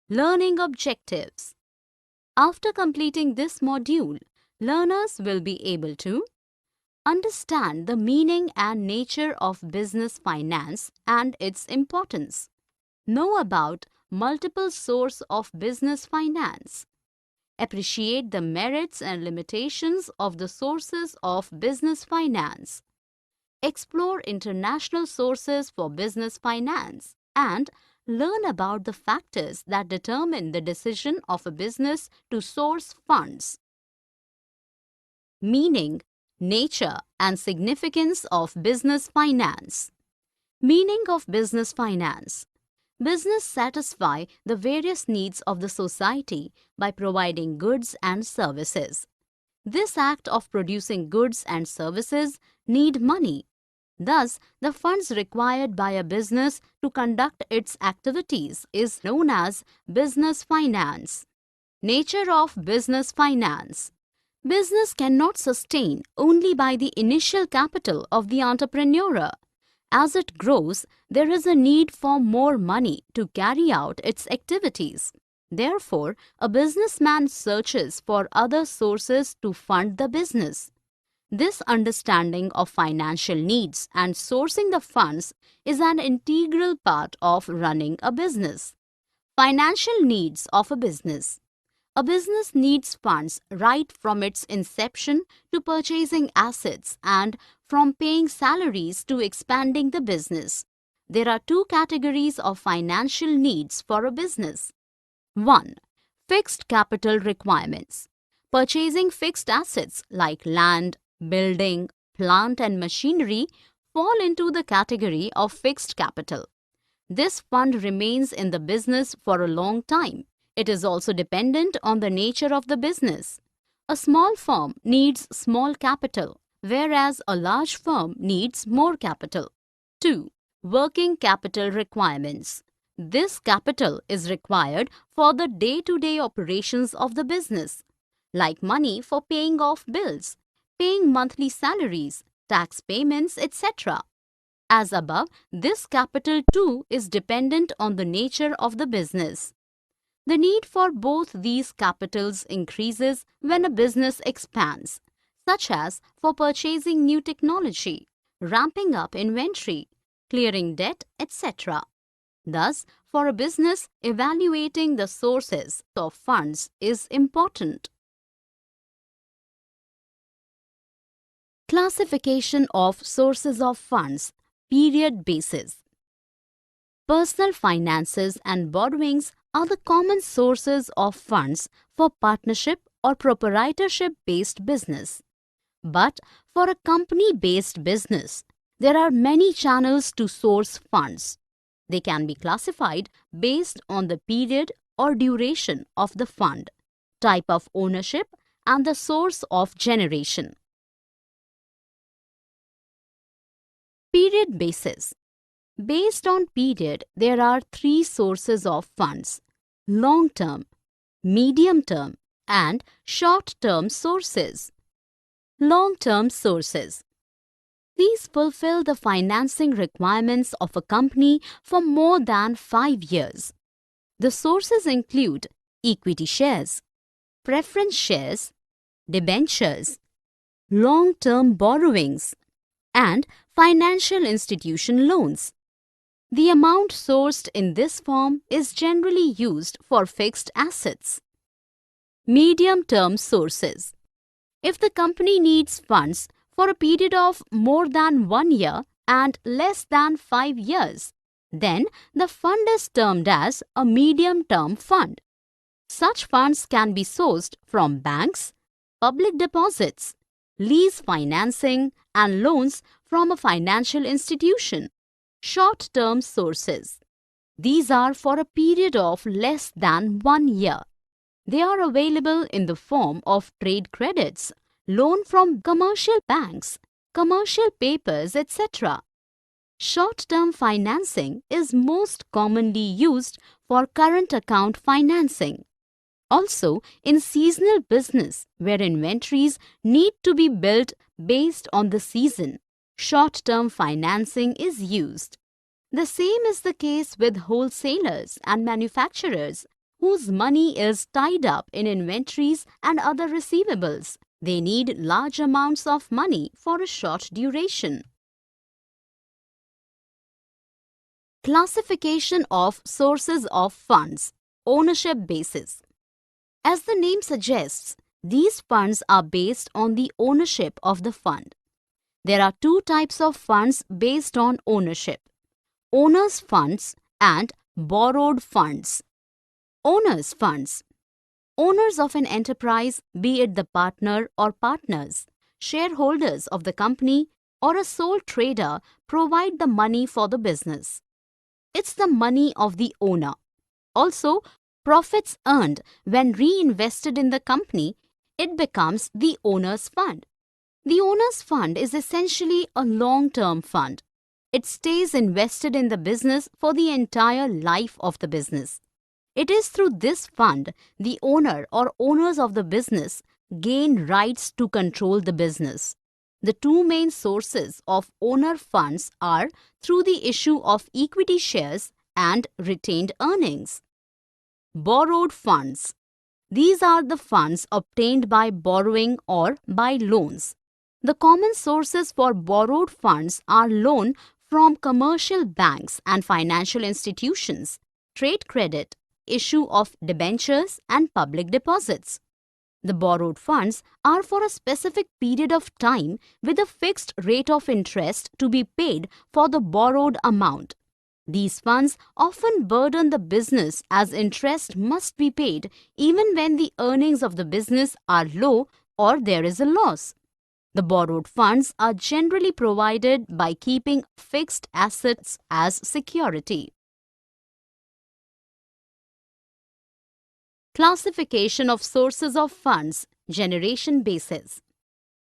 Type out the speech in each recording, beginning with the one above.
Learning objectives. After completing this module, learners will be able to understand the meaning and nature of business finance and its importance. Know about multiple sources of business finance. Appreciate the merits and limitations of the sources of business finance. Explore international sources for business finance and learn about the factors that determine the decision of a business to source funds. Meaning, nature, and significance of business finance. Meaning of business finance. Business satisfy the various needs of the society by providing goods and services. This act of producing goods and services need money. Thus, the funds required by a business to conduct its activities is known as business finance. Nature of business finance. Business cannot sustain only by the initial capital of the entrepreneur. As it grows, there is a need for more money to carry out its activities. Therefore, a businessman searches for other sources to fund the business. This understanding of financial needs and sourcing the funds is an integral part of running a business. Financial needs of a business. A business needs funds right from its inception to purchasing assets and from paying salaries to expanding the business. There are two categories of financial needs for a business. 1. Fixed capital requirements. Purchasing fixed assets like land, building, plant and machinery fall into the category of fixed capital. This fund remains in the business for a long time. It is also dependent on the nature of the business. A small firm needs small capital, whereas a large firm needs more capital. 2. Working capital requirements. This capital is required for the day-to-day operations of the business, like money for paying off bills, paying monthly salaries, tax payments, etc. As above, this capital too is dependent on the nature of the business. The need for both these capitals increases when a business expands, such as for purchasing new technology, ramping up inventory, clearing debt, etc. Thus, for a business, evaluating the sources of funds is important. Classification of sources of funds, period basis. Personal finances and borrowings are the common sources of funds for partnership or proprietorship-based business. But for a company-based business, there are many channels to source funds. They can be classified based on the period or duration of the fund, type of ownership, and the source of generation. Period basis. Based on period, there are three sources of funds: long-term, medium-term, and short-term sources. Long-term sources. These fulfill the financing requirements of a company for more than 5 years. The sources include equity shares, preference shares, debentures, long-term borrowings, and financial institution loans. The amount sourced in this form is generally used for fixed assets. Medium-term sources. If the company needs funds for a period of more than 1 year and less than 5 years, then the fund is termed as a medium-term fund. Such funds can be sourced from banks, public deposits, lease financing, and loans from a financial institution. Short-term sources. These are for a period of less than 1 year. They are available in the form of trade credits, loan from commercial banks, commercial papers, etc. Short-term financing is most commonly used for current account financing. Also, in seasonal business where inventories need to be built based on the season, short-term financing is used. The same is the case with wholesalers and manufacturers whose money is tied up in inventories and other receivables. They need large amounts of money for a short duration. Classification of sources of funds. Ownership basis. As the name suggests, these funds are based on the ownership of the fund. There are two types of funds based on ownership: owners' funds and borrowed funds. Owners' funds. Owners of an enterprise, be it the partner or partners, shareholders of the company, or a sole trader, provide the money for the business. It's the money of the owner. Also, profits earned when reinvested in the company, it becomes the owner's fund. The owner's fund is essentially a long-term fund. It stays invested in the business for the entire life of the business. It is through this fund the owner or owners of the business gain rights to control the business. The two main sources of owner funds are through the issue of equity shares and retained earnings. Borrowed funds. These are the funds obtained by borrowing or by loans. The common sources for borrowed funds are loan from commercial banks and financial institutions, trade credit, issue of debentures, and public deposits. The borrowed funds are for a specific period of time with a fixed rate of interest to be paid for the borrowed amount. These funds often burden the business as interest must be paid even when the earnings of the business are low or there is a loss. The borrowed funds are generally provided by keeping fixed assets as security. Classification of sources of funds. Generation basis.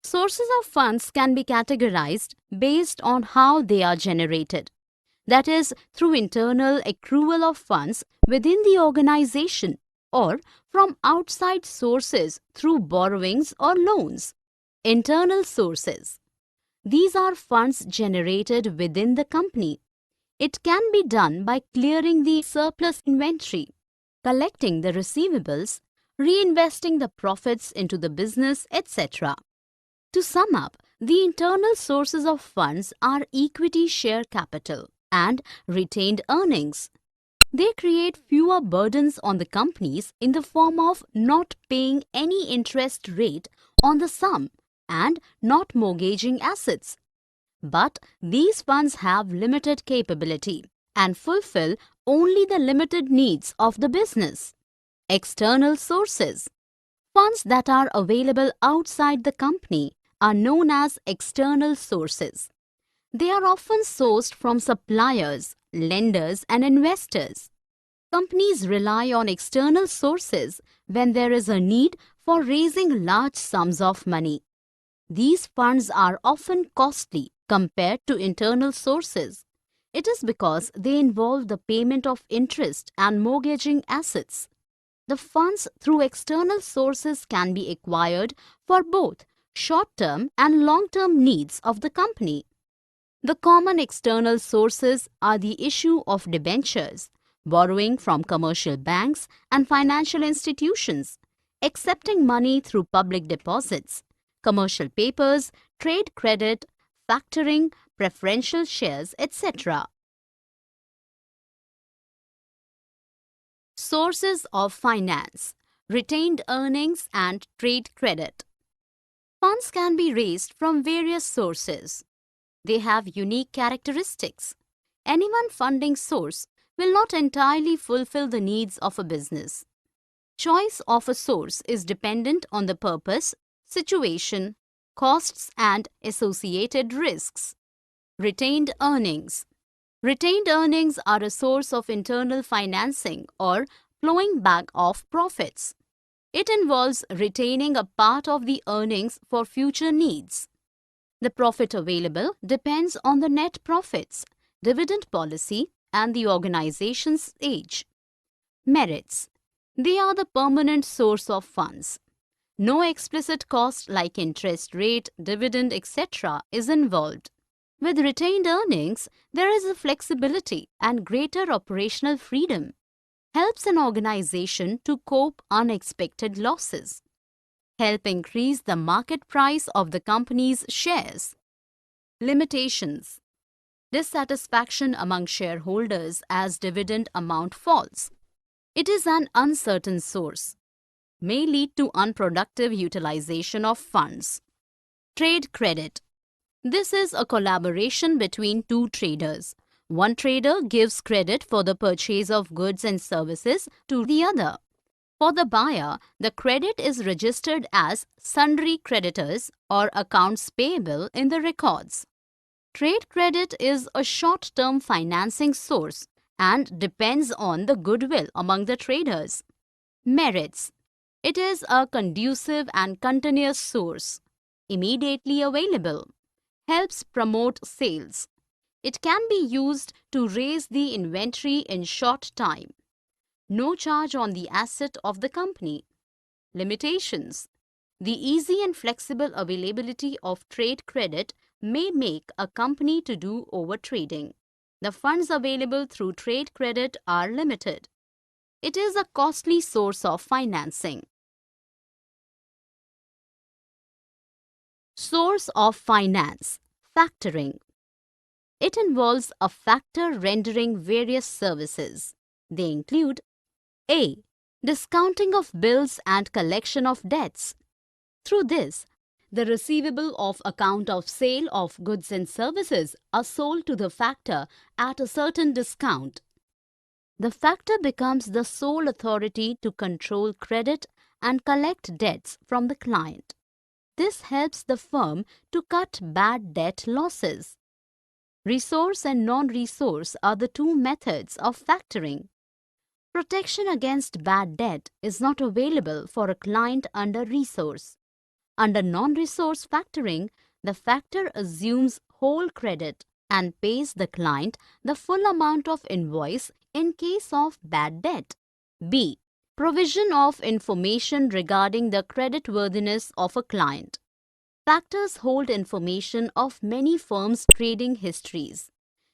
Sources of funds can be categorized based on how they are generated. That is, through internal accrual of funds within the organization or from outside sources through borrowings or loans. Internal sources. These are funds generated within the company. It can be done by clearing the surplus inventory, collecting the receivables, reinvesting the profits into the business, etc. To sum up, the internal sources of funds are equity share capital and retained earnings. They create fewer burdens on the companies in the form of not paying any interest rate on the sum and not mortgaging assets. But these funds have limited capability and fulfill only the limited needs of the business. External sources. Funds that are available outside the company are known as external sources. They are often sourced from suppliers, lenders, and investors. Companies rely on external sources when there is a need for raising large sums of money. These funds are often costly compared to internal sources. It is because they involve the payment of interest and mortgaging assets. The funds through external sources can be acquired for both short-term and long-term needs of the company. The common external sources are the issue of debentures, borrowing from commercial banks and financial institutions, accepting money through public deposits, commercial papers, trade credit, factoring, preferential shares, etc. Sources of finance, retained earnings and trade credit. Funds can be raised from various sources. They have unique characteristics. Any one funding source will not entirely fulfill the needs of a business. Choice of a source is dependent on the purpose, situation, costs, and associated risks. Retained earnings. Retained earnings are a source of internal financing or flowing back of profits. It involves retaining a part of the earnings for future needs. The profit available depends on the net profits, dividend policy, and the organization's age. Merits. They are the permanent source of funds. No explicit cost like interest rate, dividend, etc. is involved. With retained earnings, there is a flexibility and greater operational freedom. helps an organization to cope unexpected losses, help increase the market price of the company's shares. Limitations: dissatisfaction among shareholders as dividend amount falls. It is an uncertain source, may lead to unproductive utilization of funds. Trade credit: this is a collaboration between two traders. One trader gives credit for the purchase of goods and services to the other. For the buyer, the credit is registered as sundry creditors or accounts payable in the records. Trade credit is a short-term financing source and depends on the goodwill among the traders. Merits: it is a conducive and continuous source, immediately available, helps promote sales. It can be used to raise the inventory in short time. No charge on the asset of the company. Limitations: the easy and flexible availability of trade credit may make a company to do overtrading. The funds available through trade credit are limited. It is a costly source of financing. Source of finance: factoring. It involves a factor rendering various services. They include: A. Discounting of bills and collection of debts. Through this, the receivable of account of sale of goods and services are sold to the factor at a certain discount. The factor becomes the sole authority to control credit and collect debts from the client. This helps the firm to cut bad debt losses. Resource and non-resource are the two methods of factoring. Protection against bad debt is not available for a client under resource. Under non-resource factoring, the factor assumes whole credit and pays the client the full amount of invoice in case of bad debt. B. Provision of information regarding the creditworthiness of a client. Factors hold information of many firms' trading histories.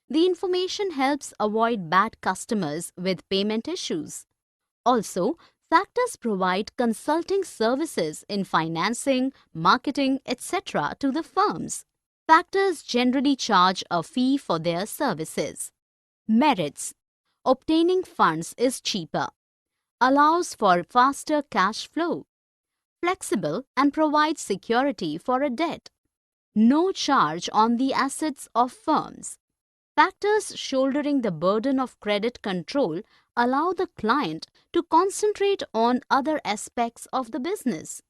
The information helps avoid bad customers with payment issues. Also, factors provide consulting services in financing, marketing, etc. to the firms. Factors generally charge a fee for their services. Merits: obtaining funds is cheaper, allows for faster cash flow, flexible and provides security for a debt. No charge on the assets of firms. Factors shouldering the burden of credit control allow the client to concentrate on other aspects of the business.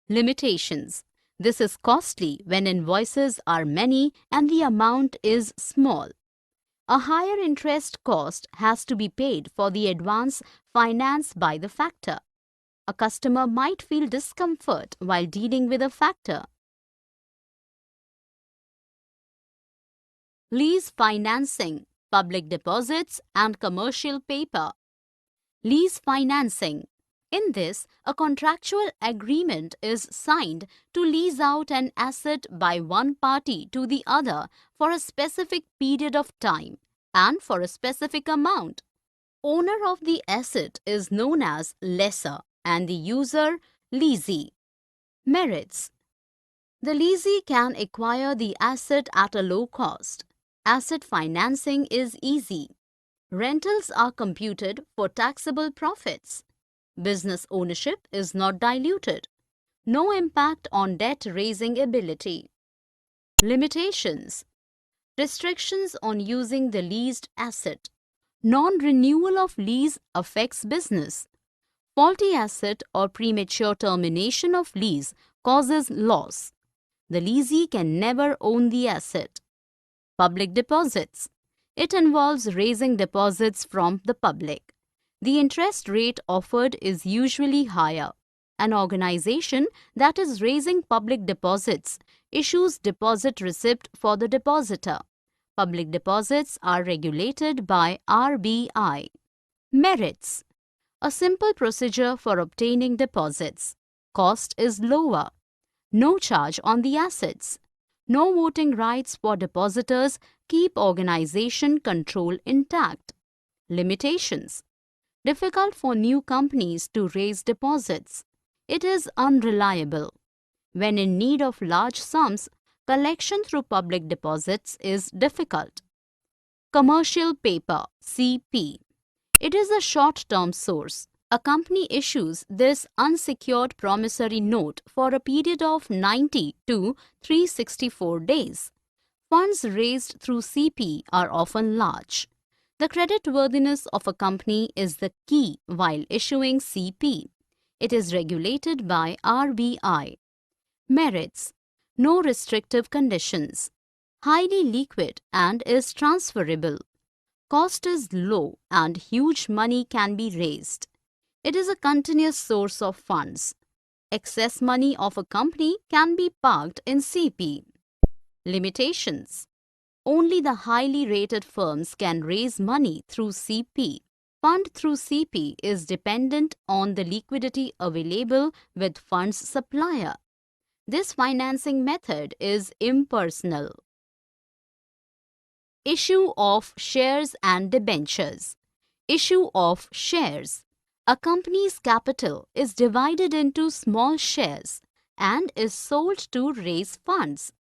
Limitations: this is costly when invoices are many and the amount is small. A higher interest cost has to be paid for the advance financed by the factor. A customer might feel discomfort while dealing with a factor. Lease financing, public deposits and commercial paper. Lease financing. In this, a contractual agreement is signed to lease out an asset by one party to the other for a specific period of time and for a specific amount. Owner of the asset is known as lessor and the user leasee. Merits: the leasee can acquire the asset at a low cost. Asset financing is easy. Rentals are computed for taxable profits. Business ownership is not diluted. No impact on debt-raising ability. Limitations: restrictions on using the leased asset. Non-renewal of lease affects business. Faulty asset or premature termination of lease causes loss. The leasee can never own the asset. Public deposits. It involves raising deposits from the public. The interest rate offered is usually higher. An organization that is raising public deposits issues deposit receipt for the depositor. Public deposits are regulated by RBI. Merits: a simple procedure for obtaining deposits. Cost is lower. No charge on the assets. No voting rights for depositors keep organization control intact. Limitations: Difficult for new companies to raise deposits. It is unreliable. When in need of large sums, collection through public deposits is difficult. Commercial paper (CP). It is a short-term source. A company issues this unsecured promissory note for a period of 90 to 364 days. Funds raised through CP are often large. The creditworthiness of a company is the key while issuing CP. It is regulated by RBI. Merits: no restrictive conditions. Highly liquid and is transferable. Cost is low and huge money can be raised. It is a continuous source of funds. Excess money of a company can be parked in CP. Limitations: only the highly rated firms can raise money through CP. Fund through CP is dependent on the liquidity available with funds supplier. This financing method is impersonal. Issue of shares and debentures. Issue of shares. A company's capital is divided into small shares and is sold to raise funds.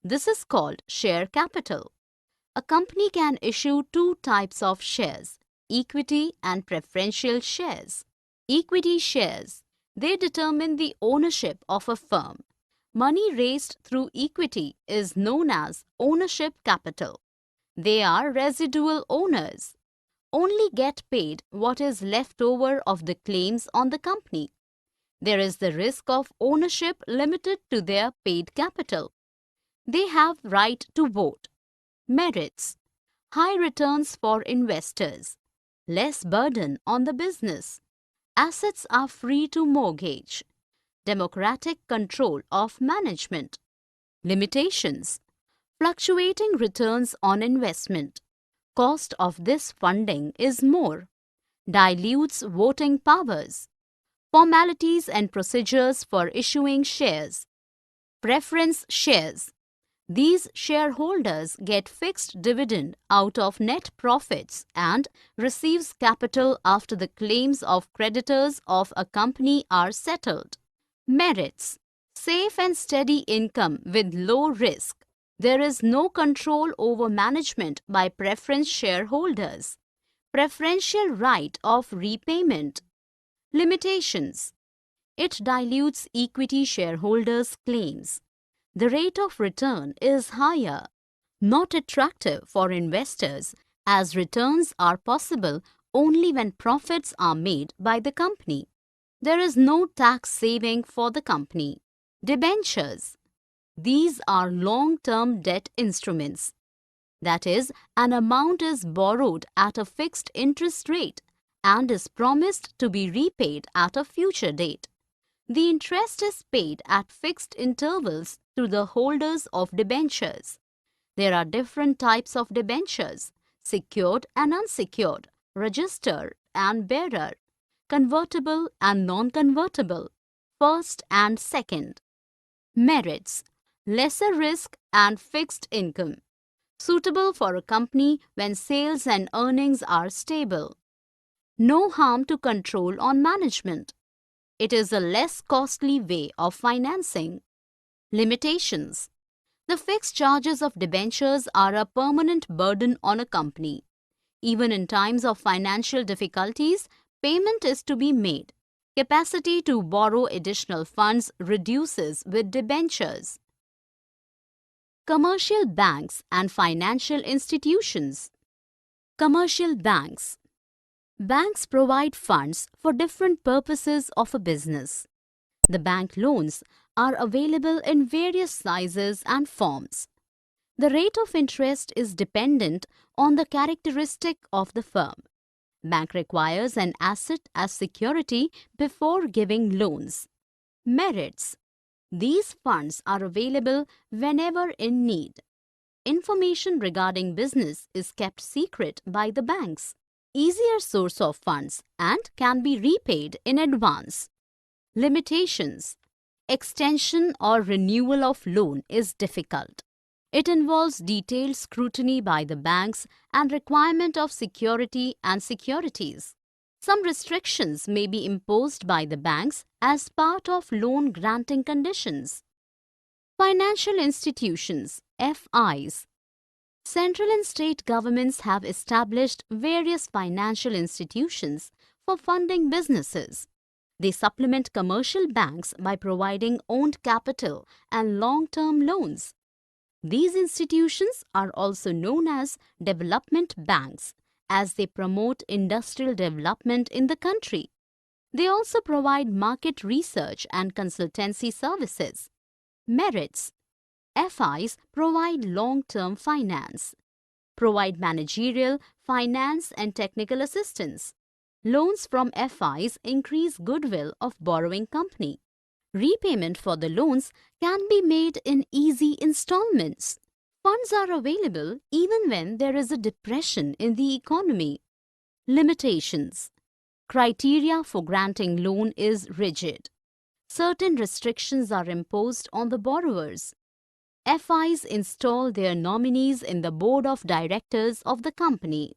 This is called share capital. A company can issue two types of shares: equity and preferential shares. Equity shares. They determine the ownership of a firm. Money raised through equity is known as ownership capital. They are residual owners. Only get paid what is left over of the claims on the company. There is the risk of ownership limited to their paid capital. They have right to vote. Merits: high returns for investors. Less burden on the business. Assets are free to mortgage. Democratic control of management. Limitations: fluctuating returns on investment. Cost of this funding is more. Dilutes voting powers. Formalities and procedures for issuing shares. Preference shares. These shareholders get fixed dividend out of net profits and receives capital after the claims of creditors of a company are settled. Merits: safe and steady income with low risk. There is no control over management by preference shareholders. Preferential right of repayment. Limitations: it dilutes equity shareholders' claims. The rate of return is higher. Not attractive for investors as returns are possible only when profits are made by the company. There is no tax saving for the company. Debentures. These are long-term debt instruments. That is, an amount is borrowed at a fixed interest rate and is promised to be repaid at a future date. The interest is paid at fixed intervals to the holders of debentures. There are different types of debentures: secured and unsecured, registered and bearer, convertible and non-convertible, first and second. Merits: lesser risk and fixed income. Suitable for a company when sales and earnings are stable. No harm to control on management. It is a less costly way of financing. Limitations: the fixed charges of debentures are a permanent burden on a company. Even in times of financial difficulties, payment is to be made. Capacity to borrow additional funds reduces with debentures. Commercial banks and financial institutions. Commercial banks. Banks provide funds for different purposes of a business. The bank loans are available in various sizes and forms. The rate of interest is dependent on the characteristic of the firm. Bank requires an asset as security before giving loans. Merits: these funds are available whenever in need. Information regarding business is kept secret by the banks. Easier source of funds and can be repaid in advance. Limitations: extension or renewal of loan is difficult. It involves detailed scrutiny by the banks and requirement of security and securities. Some restrictions may be imposed by the banks as part of loan granting conditions. Financial institutions, FIs. Central and state governments have established various financial institutions for funding businesses. They supplement commercial banks by providing owned capital and long-term loans. These institutions are also known as development banks, as they promote industrial development in the country. They also provide market research and consultancy services. Merits. FIs provide long-term finance, provide managerial, finance and technical assistance. Loans from FIs increase goodwill of borrowing company. Repayment for the loans can be made in easy installments. Funds are available even when there is a depression in the economy. Limitations. Criteria for granting loan is rigid. Certain restrictions are imposed on the borrowers. FIs install their nominees in the board of directors of the company.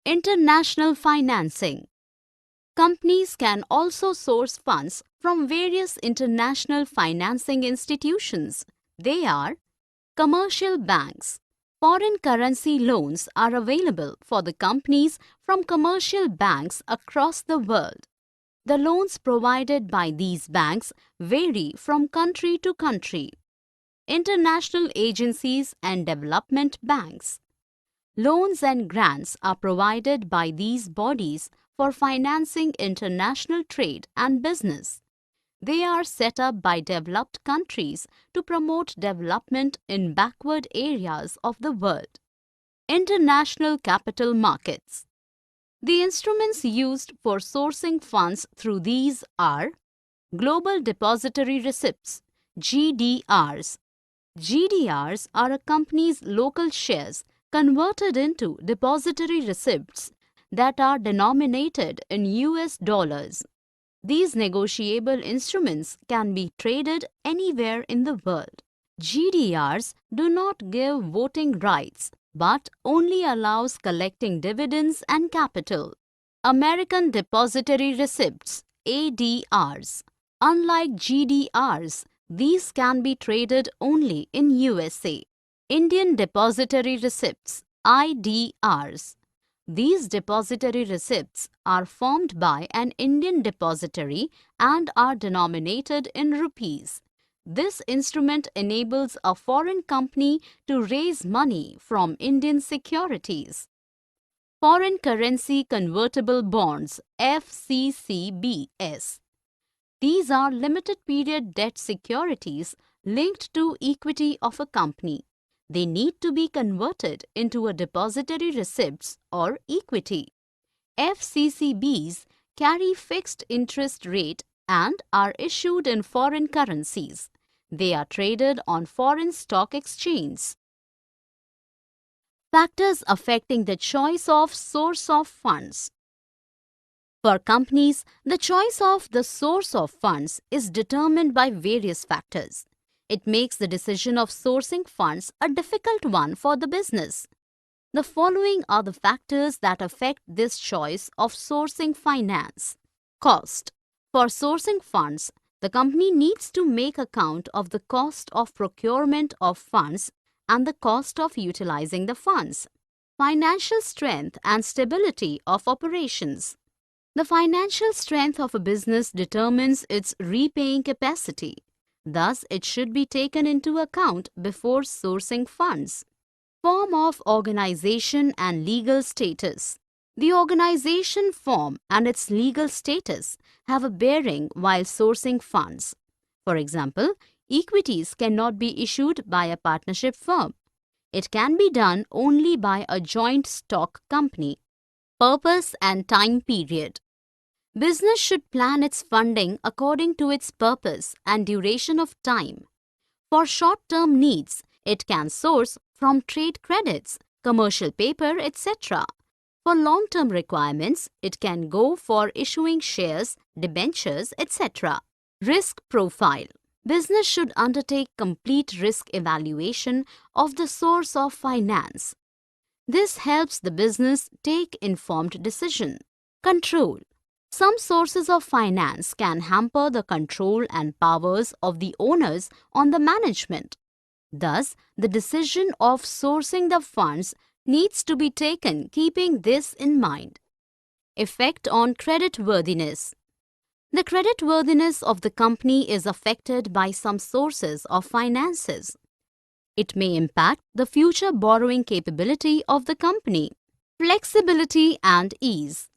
International financing. Companies can also source funds from various international financing institutions. They are commercial banks. Foreign currency loans are available for the companies from commercial banks across the world. The loans provided by these banks vary from country to country. International agencies and development banks. Loans and grants are provided by these bodies for financing international trade and business. They are set up by developed countries to promote development in backward areas of the world. International capital markets. The instruments used for sourcing funds through these are Global Depository Receipts, GDRs. GDRs are a company's local shares converted into depository receipts that are denominated in US dollars. These negotiable instruments can be traded anywhere in the world. GDRs do not give voting rights but only allows collecting dividends and capital. American Depository Receipts, ADRs. Unlike GDRs, these can be traded only in USA. Indian Depository Receipts, IDRs. These depository receipts are formed by an Indian depository and are denominated in rupees. This instrument enables a foreign company to raise money from Indian securities. Foreign Currency Convertible Bonds, FCCBs. These are limited period debt securities linked to equity of a company. They need to be converted into a depository receipts or equity. FCCBs carry fixed interest rate and are issued in foreign currencies. They are traded on foreign stock exchanges. Factors affecting the choice of source of funds. For companies, the choice of the source of funds is determined by various factors. It makes the decision of sourcing funds a difficult one for the business. The following are the factors that affect this choice of sourcing finance. Cost. For sourcing funds, the company needs to make account of the cost of procurement of funds and the cost of utilizing the funds. Financial strength and stability of operations. The financial strength of a business determines its repaying capacity. Thus, it should be taken into account before sourcing funds. Form of organization and legal status. The organization form and its legal status have a bearing while sourcing funds. For example, equities cannot be issued by a partnership firm. It can be done only by a joint stock company. Purpose and time period. Business should plan its funding according to its purpose and duration of time. For short-term needs, it can source from trade credits, commercial paper, etc. For long-term requirements, it can go for issuing shares, debentures, etc. Risk profile. Business should undertake complete risk evaluation of the source of finance. This helps the business take informed decision. Control. Some sources of finance can hamper the control and powers of the owners on the management. Thus, the decision of sourcing the funds needs to be taken keeping this in mind. Effect on creditworthiness. The creditworthiness of the company is affected by some sources of finances. It may impact the future borrowing capability of the company. Flexibility and ease.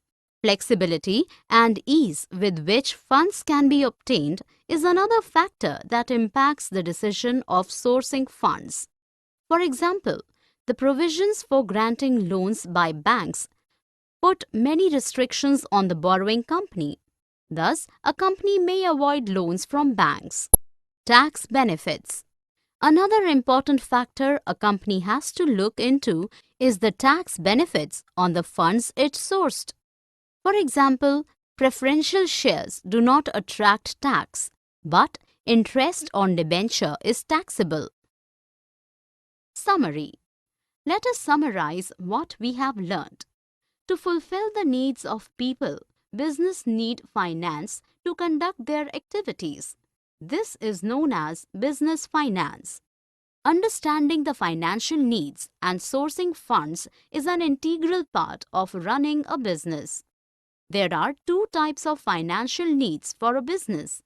Flexibility and ease with which funds can be obtained is another factor that impacts the decision of sourcing funds. For example, the provisions for granting loans by banks put many restrictions on the borrowing company. Thus, a company may avoid loans from banks. Tax benefits. Another important factor a company has to look into is the tax benefits on the funds it sourced. For example, preferential shares do not attract tax, but interest on debenture is taxable. Summary. Let us summarize what we have learned. To fulfill the needs of people, business need finance to conduct their activities. This is known as business finance. Understanding the financial needs and sourcing funds is an integral part of running a business. There are two types of financial needs for a business: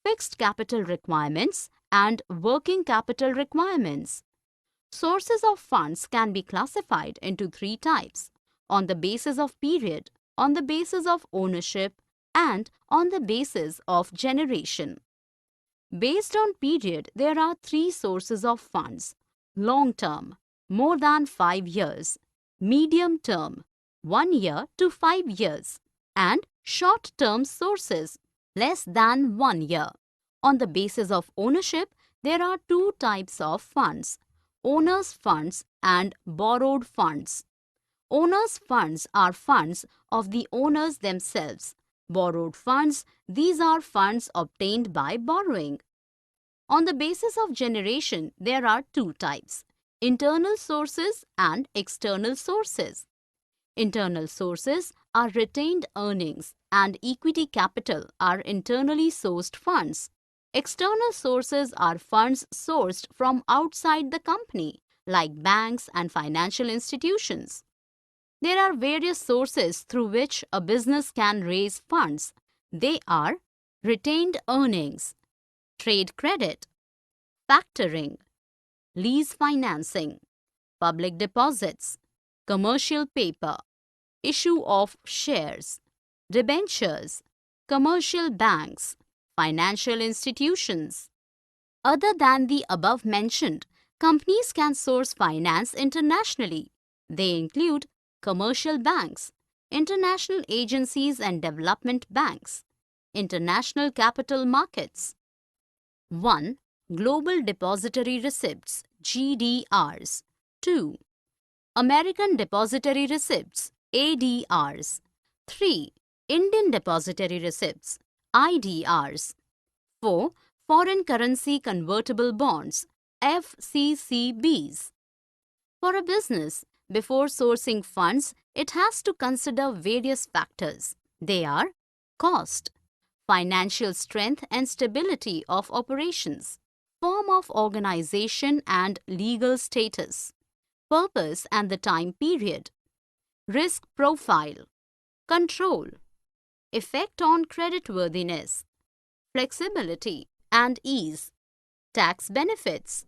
fixed capital requirements and working capital requirements. Sources of funds can be classified into three types: on the basis of period, on the basis of ownership, and on the basis of generation. Based on period, there are three sources of funds: long term, more than 5 years; medium term, 1 year to 5 years; and short term sources, less than 1 year. On the basis of ownership, there are two types of funds: owners' funds and borrowed funds. Owners' funds are funds of the owners themselves. Borrowed funds, these are funds obtained by borrowing. On the basis of generation, there are two types: internal sources and external sources. Internal sources are retained earnings, and equity capital are internally sourced funds. External sources are funds sourced from outside the company, like banks and financial institutions. There are various sources through which a business can raise funds. They are retained earnings, trade credit, factoring, lease financing, public deposits, commercial paper, issue of shares, debentures, commercial banks, financial institutions. Other than the above mentioned, companies can source finance internationally. They include commercial banks, international agencies and development banks, international capital markets. 1. Global Depository Receipts (GDRs). 2. American Depository Receipts (ADRs). 3. Indian Depository Receipts (IDRs). 4. Foreign Currency Convertible Bonds (FCCBs). For a business, before sourcing funds, it has to consider various factors. They are cost, financial strength and stability of operations, form of organization and legal status, purpose and the time period, risk profile, control, effect on creditworthiness, flexibility and ease, tax benefits,